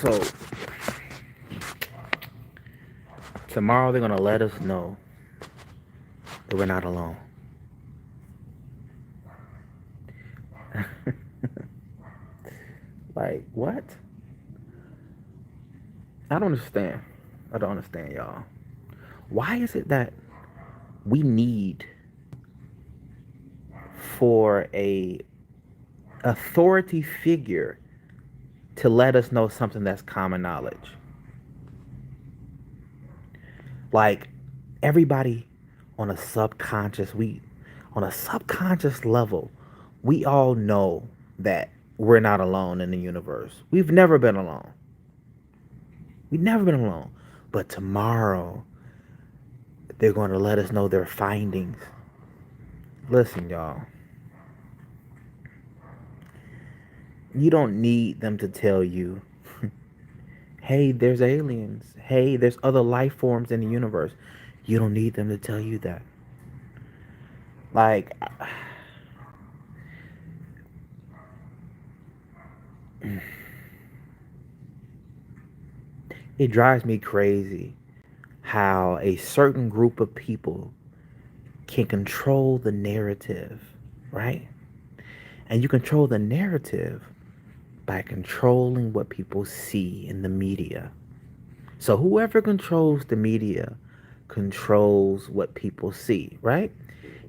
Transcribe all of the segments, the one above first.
So tomorrow they're gonna let us know that we're not alone. Like what? I don't understand. I don't understand, y'all. Why is it that we need for a authority figure to let us know something that's common knowledge? Like everybody on a subconscious, we on a subconscious level, we all know that we're not alone in the universe. We've never been alone. We've never been alone. But tomorrow they're going to let us know their findings. Listen, y'all. You don't need them to tell you, hey, there's aliens. Hey, there's other life forms in the universe. You don't need them to tell you that. Like, it drives me crazy how a certain group of people can control the narrative, right? And you control the narrative by controlling what people see in the media. So whoever controls the media controls what people see, right?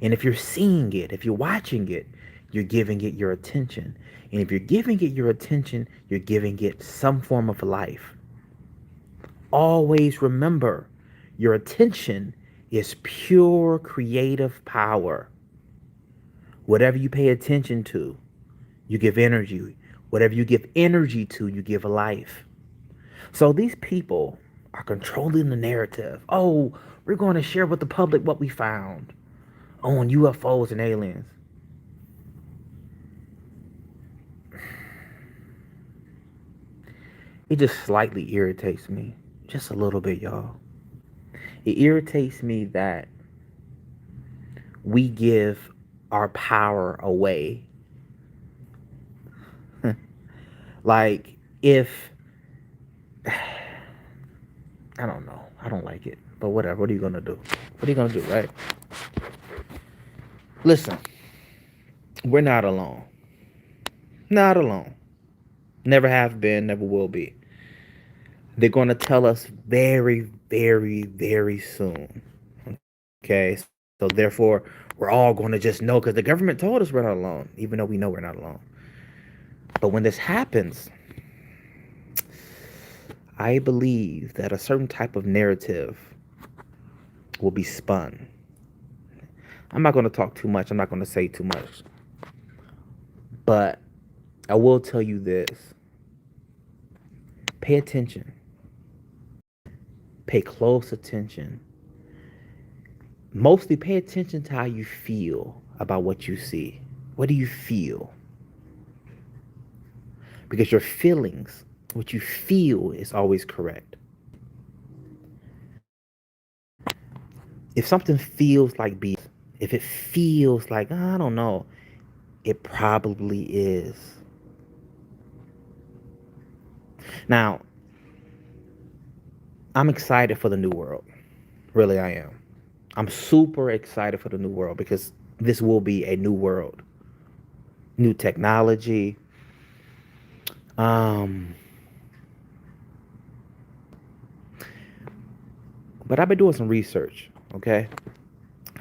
And if you're seeing it, if you're watching it, you're giving it your attention. And if you're giving it your attention, you're giving it some form of life. Always remember, your attention is pure creative power. Whatever you pay attention to, you give energy. Whatever you give energy to, you give a life. So these people are controlling the narrative. Oh, we're going to share with the public what we found on UFOs and aliens. It just slightly irritates me. Just a little bit, y'all. It irritates me that we give our power away. Like, if I don't know. I don't like it. But whatever. What are you going to do? What are you going to do, right? Listen, we're not alone. Not alone. Never have been, never will be. They're going to tell us very, very, very soon. Okay? So therefore, we're all going to just know because the government told us we're not alone, even though we know we're not alone. But when this happens, I believe that a certain type of narrative will be spun. I'm not going to talk too much. I'm not going to say too much. But I will tell you this. Pay attention. Pay close attention. Mostly pay attention to how you feel about what you see. What do you feel? Because your feelings, what you feel is always correct. If something feels like BS, if it feels like, I don't know, it probably is. Now, I'm excited for the new world. Really, I am. I'm super excited for the new world because this will be a new world. New technology. But I've been doing some research, okay?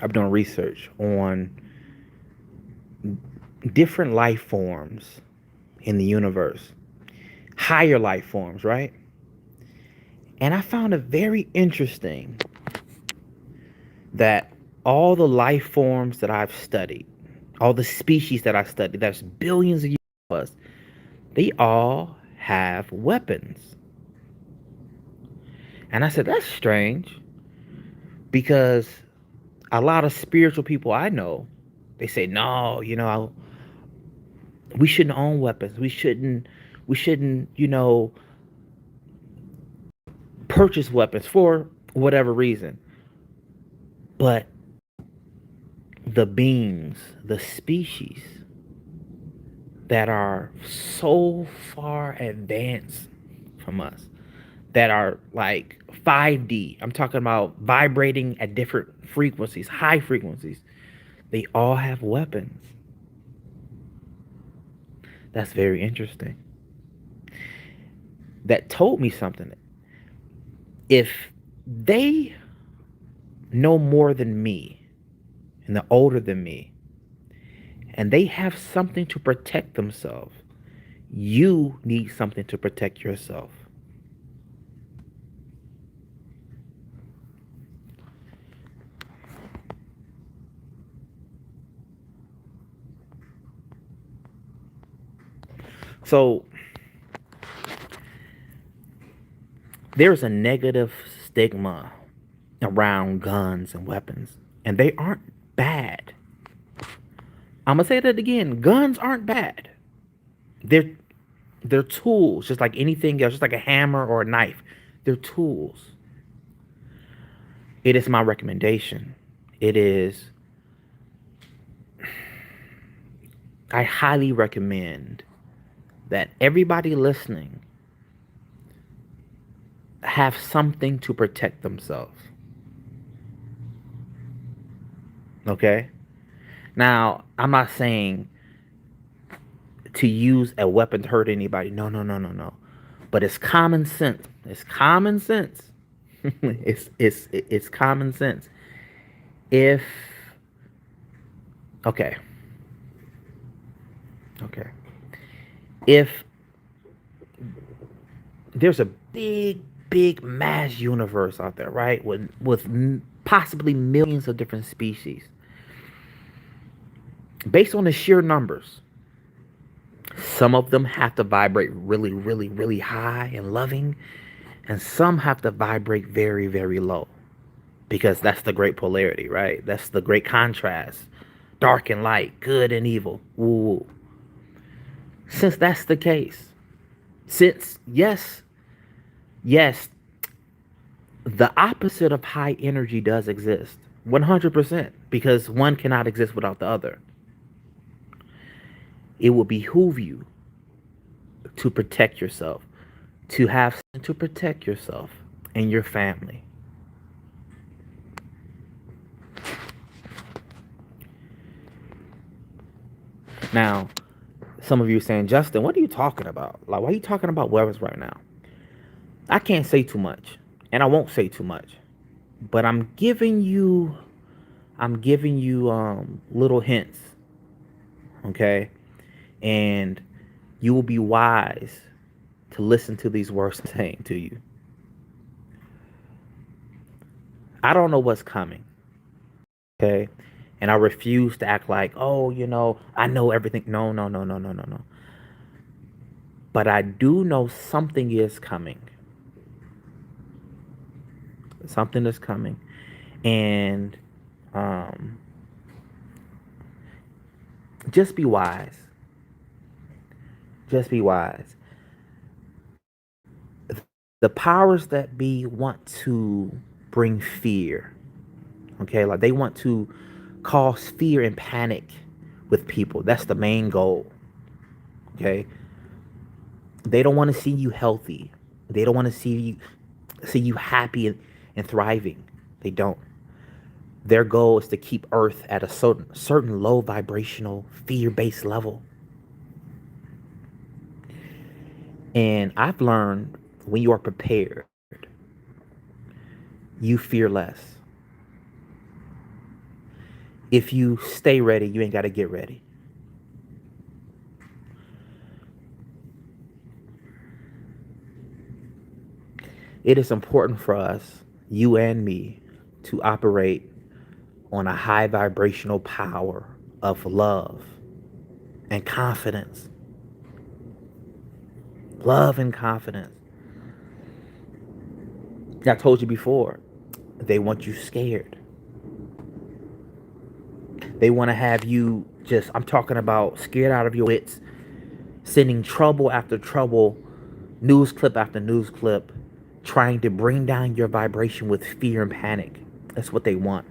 I've done research on different life forms in the universe. Higher life forms, right? And I found it very interesting that all the life forms that I've studied, all the species that I've studied, there's billions of years of us, they all have weapons. And I said, that's strange because a lot of spiritual people I know, they say, no, we shouldn't own weapons. We shouldn't, purchase weapons for whatever reason. But the beings, the species that are so far advanced from us that are like 5D. I'm talking about vibrating at different frequencies, high frequencies. They all have weapons. That's very interesting. That told me something. If they know more than me and they're older than me and they have something to protect themselves, you need something to protect yourself. So there's a negative stigma around guns and weapons, and they aren't bad. I'm gonna say that again. Guns aren't bad. They're they're tools, just like anything else, just like a hammer or a knife. They're tools. It is my recommendation. It is. I highly recommend that everybody listening have something to protect themselves. Okay? Now, I'm not saying to use a weapon to hurt anybody. No, no, no, no, no. But it's common sense. It's common sense. It's common sense. If okay. Okay. If there's a big mass universe out there, right? With possibly millions of different species. Based on the sheer numbers, some of them have to vibrate really, really, really high and loving, and some have to vibrate very, very low. Because that's the great polarity, right? That's the great contrast. Dark and light, good and evil. Ooh. Since that's the case, since yes, the opposite of high energy does exist. 100%, because one cannot exist without the other. It will behoove you to protect yourself, to have something to protect yourself and your family. Now, some of you are saying, Justin, what are you talking about? Like, why are you talking about weapons right now? I can't say too much, and I won't say too much, but I'm giving you little hints, okay? And you will be wise to listen to these words I'm saying to you. I don't know what's coming, okay? And I refuse to act like, oh, I know everything. No, no, no, no, no, no, no. But I do know something is coming. Something is coming. And just be wise. Just be wise. The powers that be want to bring fear. Okay, like they want to cause fear and panic with people. That's the main goal. Okay, they don't want to see you healthy. They don't want to see you happy and thriving. They don't. Their goal is to keep Earth at a certain low vibrational fear-based level. And I've learned when you are prepared, you fear less. If you stay ready, you ain't got to get ready. It is important for us, you and me, to operate on a high vibrational power of love and confidence. Love and confidence. I told you before, they want you scared. They want to have you just, I'm talking about scared out of your wits, sending trouble after trouble, news clip after news clip, trying to bring down your vibration with fear and panic. That's what they want.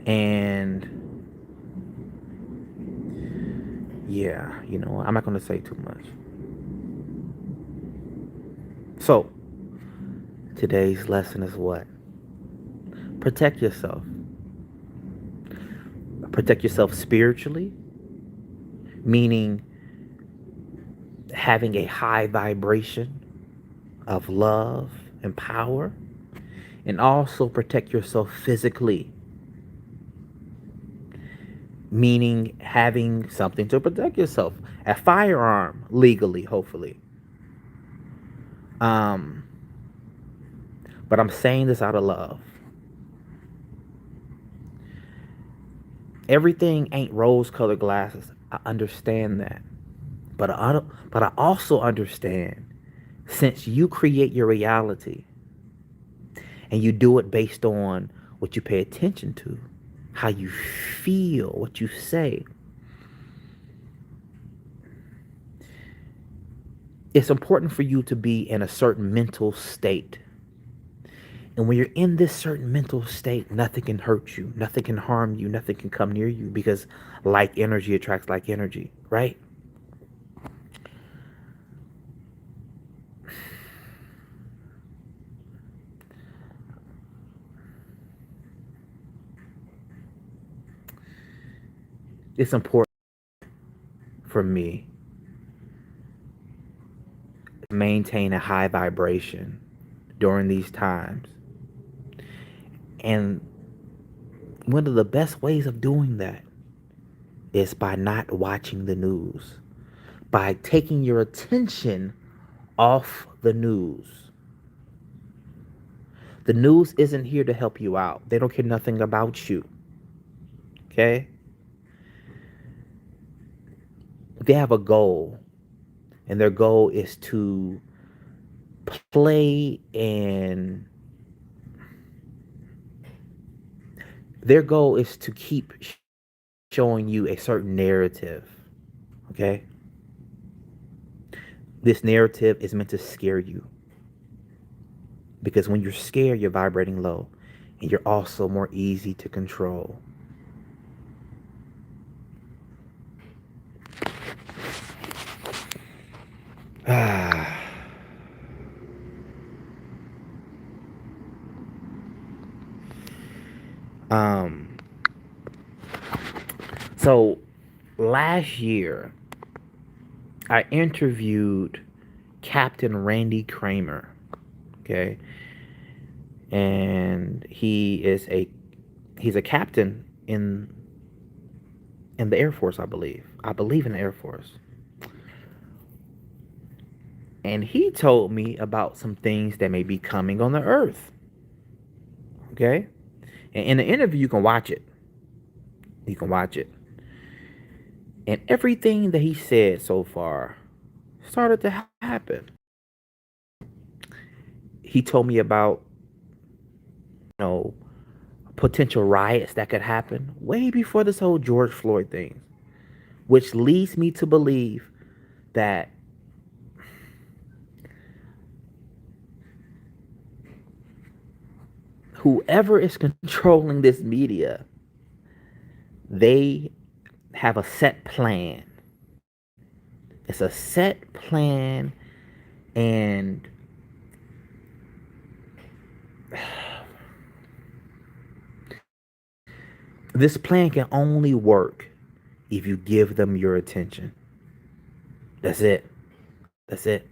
And yeah, I'm not going to say too much. So, today's lesson is what? Protect yourself. Protect yourself spiritually, meaning having a high vibration of love and power, and also protect yourself physically, meaning having something to protect yourself, a firearm legally, hopefully. Um, but I'm saying this out of love. Everything ain't rose-colored glasses. I understand that, but I also understand, since you create your reality and you do it based on what you pay attention to, how you feel, what you say, it's important for you to be in a certain mental state. And when you're in this certain mental state, nothing can hurt you, nothing can harm you, nothing can come near you, because like energy attracts like energy, right? It's important for me to maintain a high vibration during these times. And one of the best ways of doing that is by not watching the news, by taking your attention off the news. The news isn't here to help you out. They don't care nothing about you. Okay? They have a goal, and their goal is to play and their goal is to keep showing you a certain narrative. Okay? This narrative is meant to scare you, because when you're scared, you're vibrating low, and you're also more easy to control. um so last year I interviewed Captain Randy Kramer. Okay? And he's a captain in the Air Force, I believe. I believe in the Air Force. And he told me about some things that may be coming on the earth. Okay? And in the interview, you can watch it. You can watch it. And everything that he said so far started to happen. He told me about, potential riots that could happen way before this whole George Floyd thing, which leads me to believe that whoever is controlling this media, they have a set plan. It's a set plan, and this plan can only work if you give them your attention. That's it. That's it.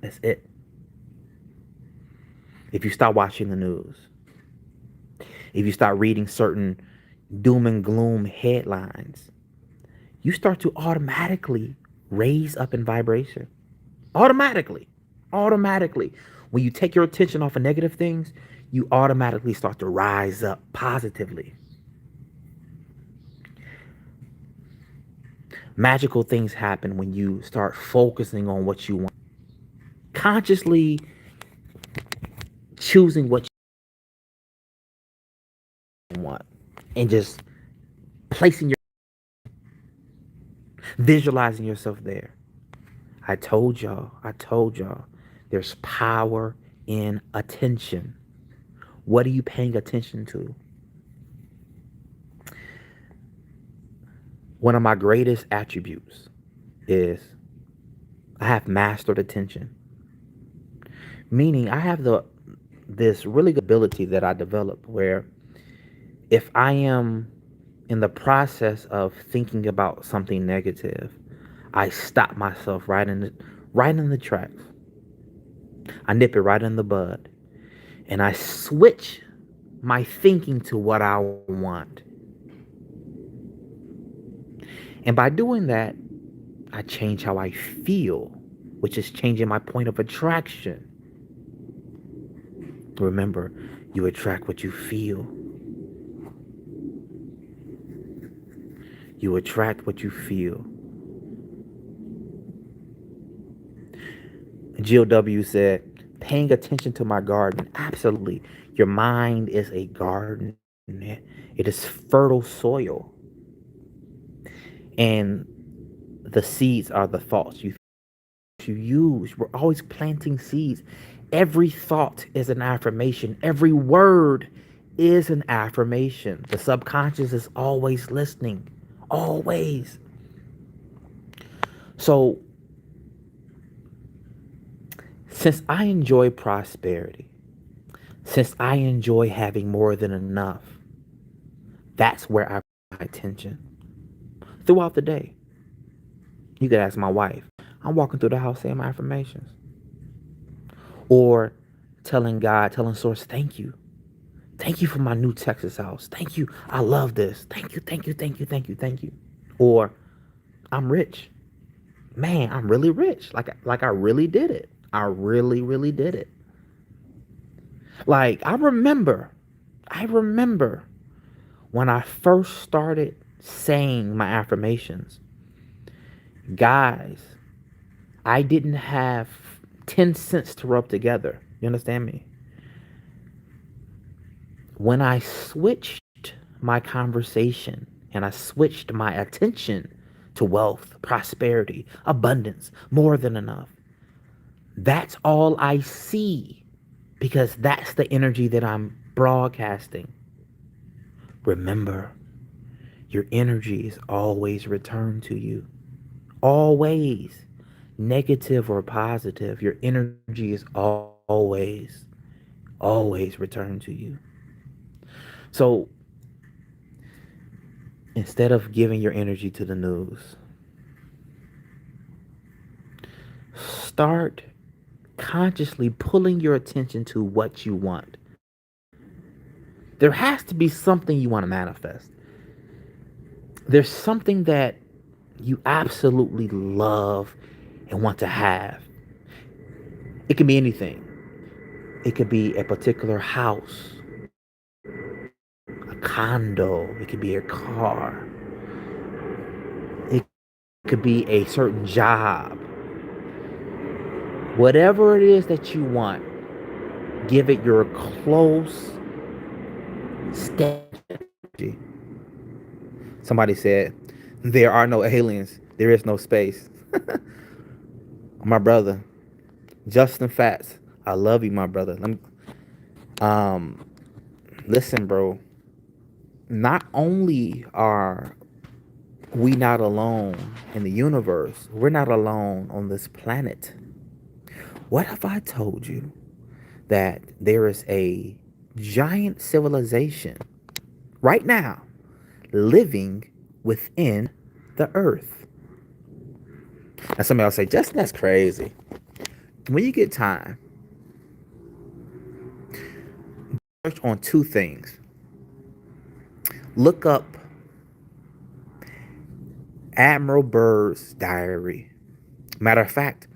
That's it. If you start watching the news, if you start reading certain doom and gloom headlines, you start to automatically raise up in vibration. Automatically. Automatically. When you take your attention off of negative things, you automatically start to rise up positively. Magical things happen when you start focusing on what you want. Consciously choosing what you want and just placing your visualizing yourself there. I told y'all, there's power in attention. What are you paying attention to? One of my greatest attributes is I have mastered attention. Meaning I have this really good ability that I developed where if I am in the process of thinking about something negative, I stop myself right in the tracks. I nip it right in the bud. And I switch my thinking to what I want. And by doing that, I change how I feel, which is changing my point of attraction. Remember, you attract what you feel. You attract what you feel. Jill W. said, paying attention to my garden. Absolutely. Your mind is a garden. It is fertile soil. And the seeds are the thoughts you use. We're always planting seeds. Every thought is an affirmation. Every word is an affirmation. The subconscious is always listening. Always. So, since I enjoy prosperity, since I enjoy having more than enough, that's where I put my attention throughout the day. You could ask my wife. I'm walking through the house saying my affirmations. Or telling God, telling Source, thank you. Thank you for my new Texas house. Thank you. I love this. Thank you, thank you, thank you, thank you, thank you. Or I'm rich. Man, I'm really rich. Like I really did it. I really, really did it. Like I remember when I first started saying my affirmations. Guys, I didn't have 10 cents to rub together. You understand me? When I switched my conversation and I switched my attention to wealth, prosperity, abundance, more than enough, that's all I see because that's the energy that I'm broadcasting. Remember, your energy is always returned to you. Always. Negative or positive, your energy is always returned to you. So instead of giving your energy to the news, start consciously pulling your attention to what you want. There has to be something you want to manifest. There's something that you absolutely love and want to have. It can be anything. It could be a particular house, a condo, it could be a car, it could be a certain job. Whatever it is that you want, give it your close step. Somebody said, there are no aliens, there is no space. My brother, Justin Fats, I love you, my brother. Um, listen, bro. Not only are we not alone in the universe, we're not alone on this planet. What if I told you that there is a giant civilization right now living within the earth? And somebody else say, Justin, that's crazy. When you get time, search on two things. Look up Admiral Byrd's diary. Matter of fact,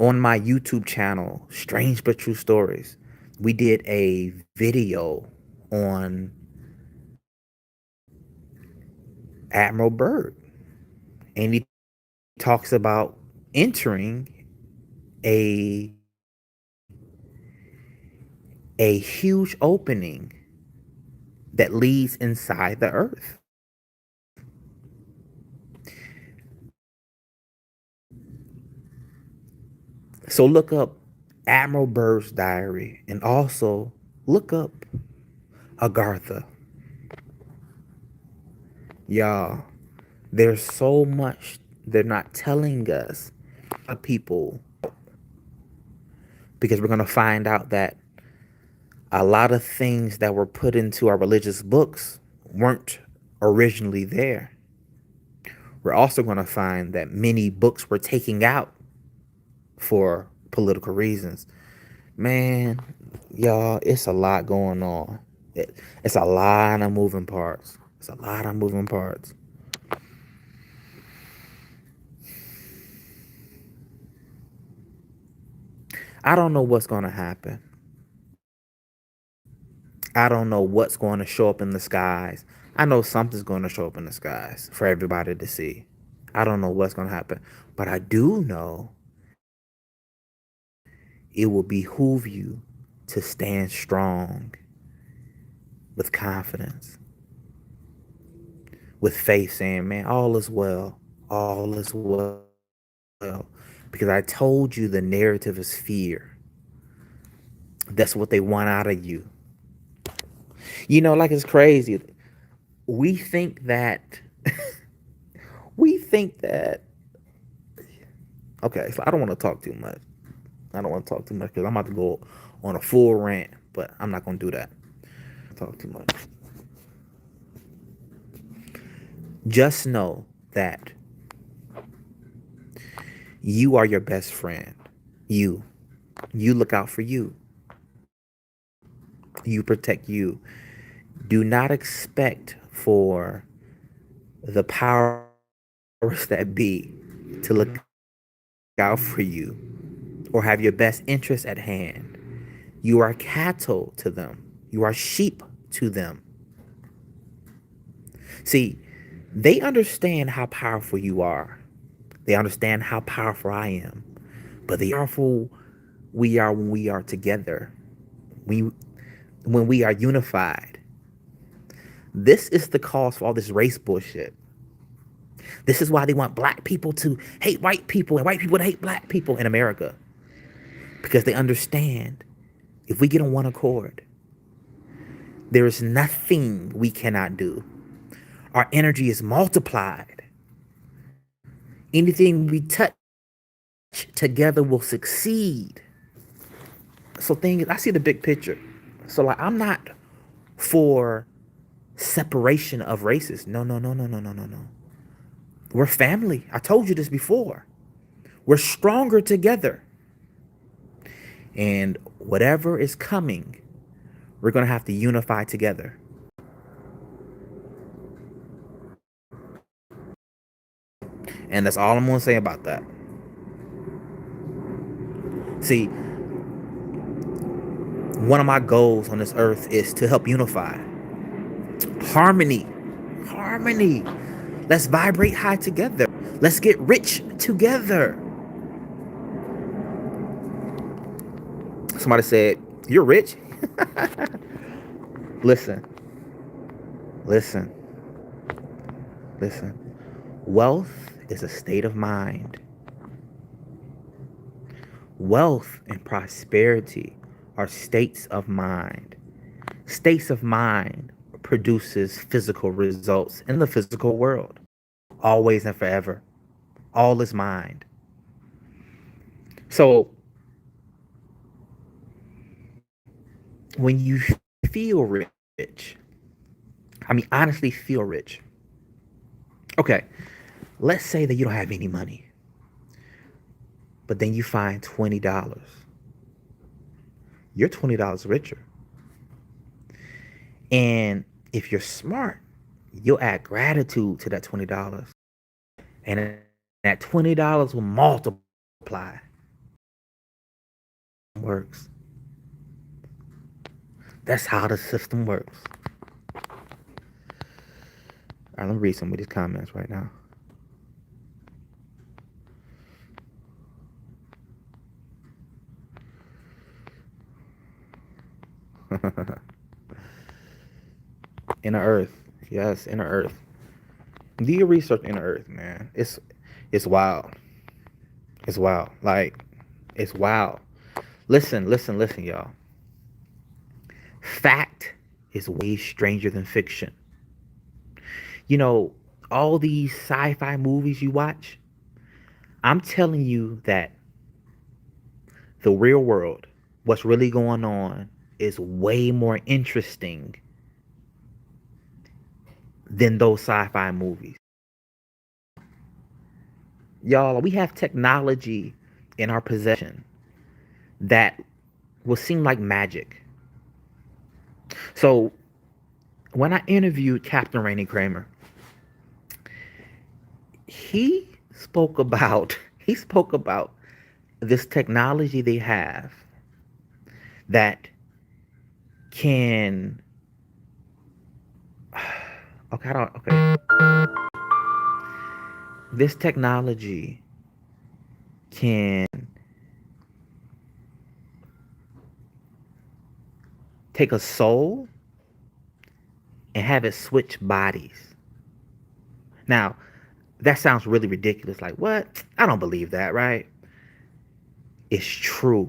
on my YouTube channel, Strange But True Stories, we did a video on Admiral Byrd. And he talks about entering a a huge opening that leads inside the earth. So look up Admiral Byrd's diary and also look up Agartha. Y'all, there's so much they're not telling us. People because we're going to find out that a lot of things that were put into our religious books weren't originally there. We're also going to find that many books were taken out for political reasons. Man, y'all, it's a lot going on. It's a lot of moving parts. It's a lot of moving parts. I don't know what's going to happen. I don't know what's going to show up in the skies. I know something's going to show up in the skies for everybody to see. I don't know what's going to happen. But I do know it will behoove you to stand strong with confidence, with faith, saying, man, all is well. All is well. Because I told you the narrative is fear. That's what they want out of you. You know, like it's crazy. We think that, we think that, okay, so I don't want to talk too much. I don't want to talk too much because I'm about to go on a full rant, but I'm not going to do that. Talk too much. Just know that you are your best friend. You look out for you. You protect you. Do not expect for the powers that be to look out for you or have your best interest at hand. You are cattle to them. You are sheep to them. See, they understand how powerful you are. They understand how powerful I am. But the powerful we are when we are together. When we are unified. This is the cause for all this race bullshit. This is why they want black people to hate white people and white people to hate black people in America. Because they understand if we get on one accord, there is nothing we cannot do. Our energy is multiplied. Anything we touch together will succeed. So thing is, I see the big picture. So like, I'm not for separation of races. No. We're family. I told you this before. We're stronger together. And whatever is coming, we're going to have to unify together. And that's all I'm going to say about that. See, one of my goals on this earth is to help unify. Harmony. Let's vibrate high together. Let's get rich together. Somebody said, "You're rich?" Listen. Wealth is a state of mind. Wealth and prosperity are states of mind. States of mind produces physical results in the physical world. Always and forever. All is mind. So when you feel rich, I mean, honestly feel rich. Okay, let's say that you don't have any money, but then you find $20. You're $20 richer. And if you're smart, you'll add gratitude to that $20. And that $20 will multiply. Works. That's how the system works. All right, let me read some of these comments right now. Inner Earth. Yes, Inner Earth. Do your research, Inner Earth, man. It's wild. It's wild. Like, it's wild. Listen, y'all. Fact is way stranger than fiction. You know, all these sci-fi movies you watch, I'm telling you that the real world what's really going on is way more interesting than those sci-fi movies. Y'all, we have technology in our possession that will seem like magic. So when I interviewed Captain Rainey Kramer, he he spoke about this technology they have that can okay, I don't okay. This technology can take a soul and have it switch bodies. Now, that sounds really ridiculous. Like, what? I don't believe that, right? It's true.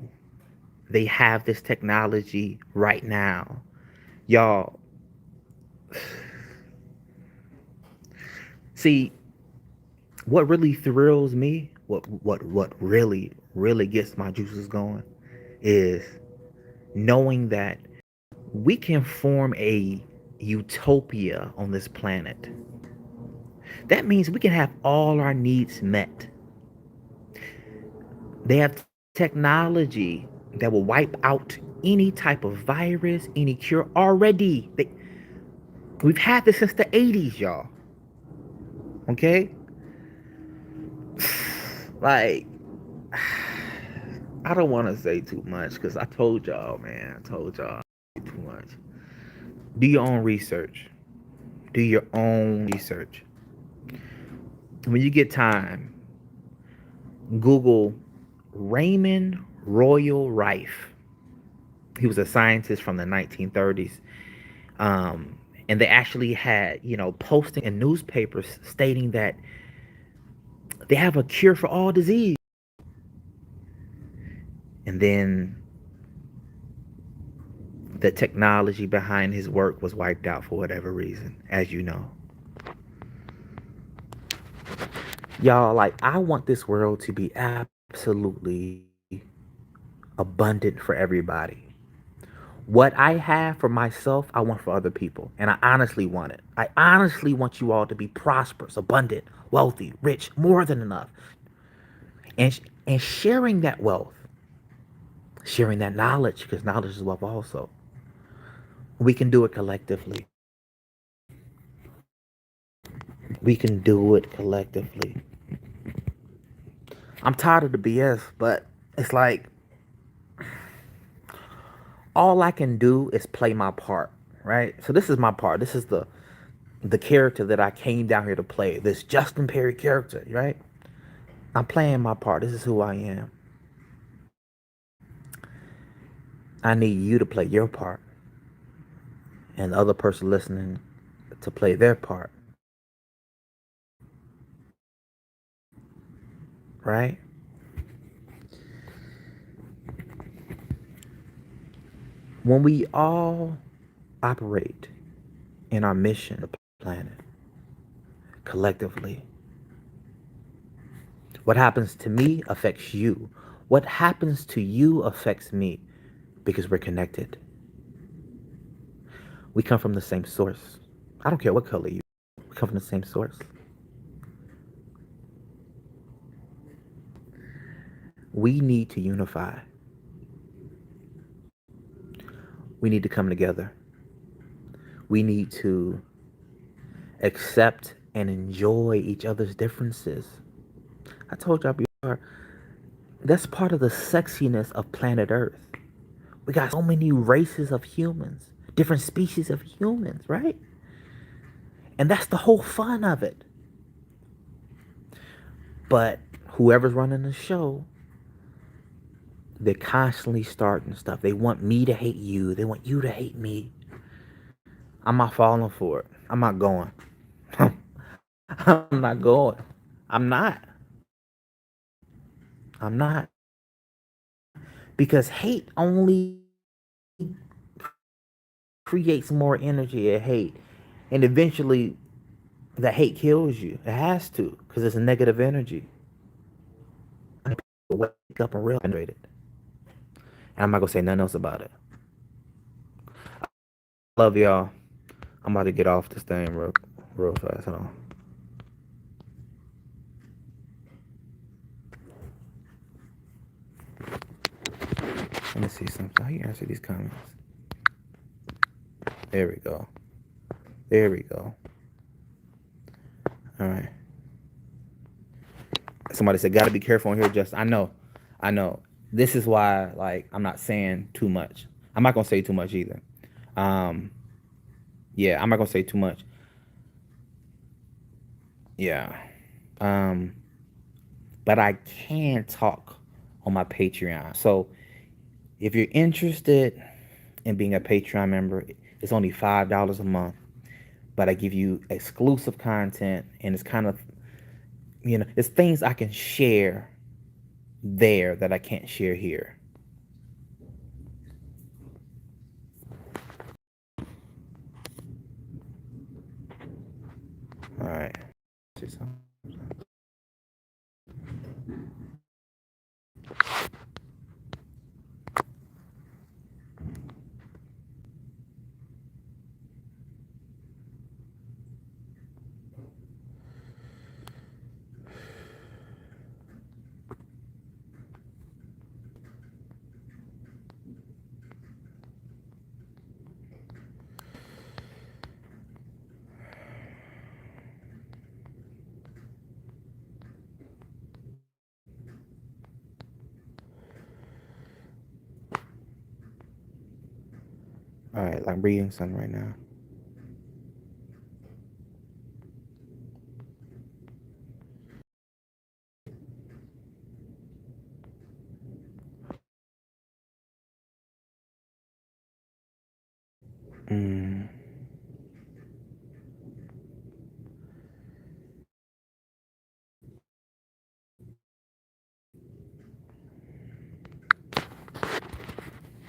They have this technology right now. Y'all, see, what really thrills me, what really gets my juices going is knowing that we can form a utopia on this planet. That means we can have all our needs met. They have technology that will wipe out any type of virus, any cure already. We've had this since the 80s, y'all. Okay? Like, I don't want to say too much because I told y'all, man. I told y'all too much. Do your own research. Do your own research. When you get time, Google Raymond Royal Rife. He was a scientist from the 1930s. And they actually had, posting in newspapers stating that they have a cure for all disease. And then the technology behind his work was wiped out for whatever reason, as you know. Y'all, like, I want this world to be absolutely abundant for everybody. What I have for myself, I want for other people. And I honestly want it. I honestly want you all to be prosperous, abundant, wealthy, rich, more than enough. And sharing that wealth, sharing that knowledge, because knowledge is wealth also. We can do it collectively. We can do it collectively. I'm tired of the BS, but it's like all I can do is play my part, right? So this is my part. This is the character that I came down here to play. This Justin Perry character, right? I'm playing my part. This is who I am. I need you to play your part, and the other person listening to play their part, right? When we all operate in our mission, the planet, collectively, what happens to me affects you. What happens to you affects me because we're connected. We come from the same source. I don't care what color you are. We come from the same source. We need to unify. We need to come together. We need to accept and enjoy each other's differences. I told y'all before, that's part of the sexiness of planet Earth. We got so many races of humans, different species of humans, right? And that's the whole fun of it. But whoever's running the show, they're constantly starting stuff. They want me to hate you. They want you to hate me. I'm not falling for it. I'm not going. I'm not going. I'm not. I'm not. Because hate only creates more energy of hate. And eventually, that hate kills you. It has to, because it's a negative energy. Wake up and realize it. And I'm not gonna say nothing else about it. Love y'all. I'm about to get off this thing real fast. Hold on. Let me see something. How you answer these comments? There we go. There we go. All right. Somebody said, "Gotta be careful on here." Just I know. This is why, like, I'm not saying too much. I'm not gonna say too much either. Um, yeah, I'm not gonna say too much. Yeah. Um, but I can talk on my Patreon. So if you're interested in being a Patreon member, it's only $5 a month. But I give you exclusive content, and it's kind of, it's things I can share there that I can't share here. All right. All right, I'm reading something right now. Mm.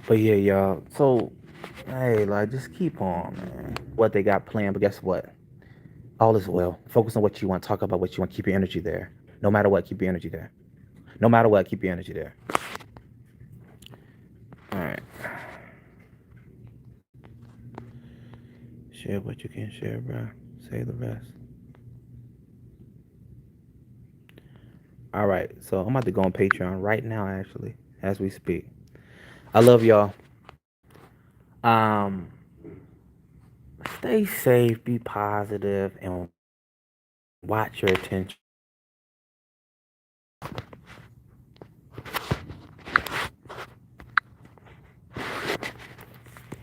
But yeah, y'all. So, hey, like, just keep on, man. What they got planned, but guess what? All is well. Focus on what you want. Talk about what you want. Keep your energy there. No matter what, keep your energy there. No matter what, keep your energy there. All right. Share what you can share, bro. Say the rest. All right. So I'm about to go on Patreon right now, actually, as we speak. I love y'all. Um, Stay safe, be positive, and watch your attention.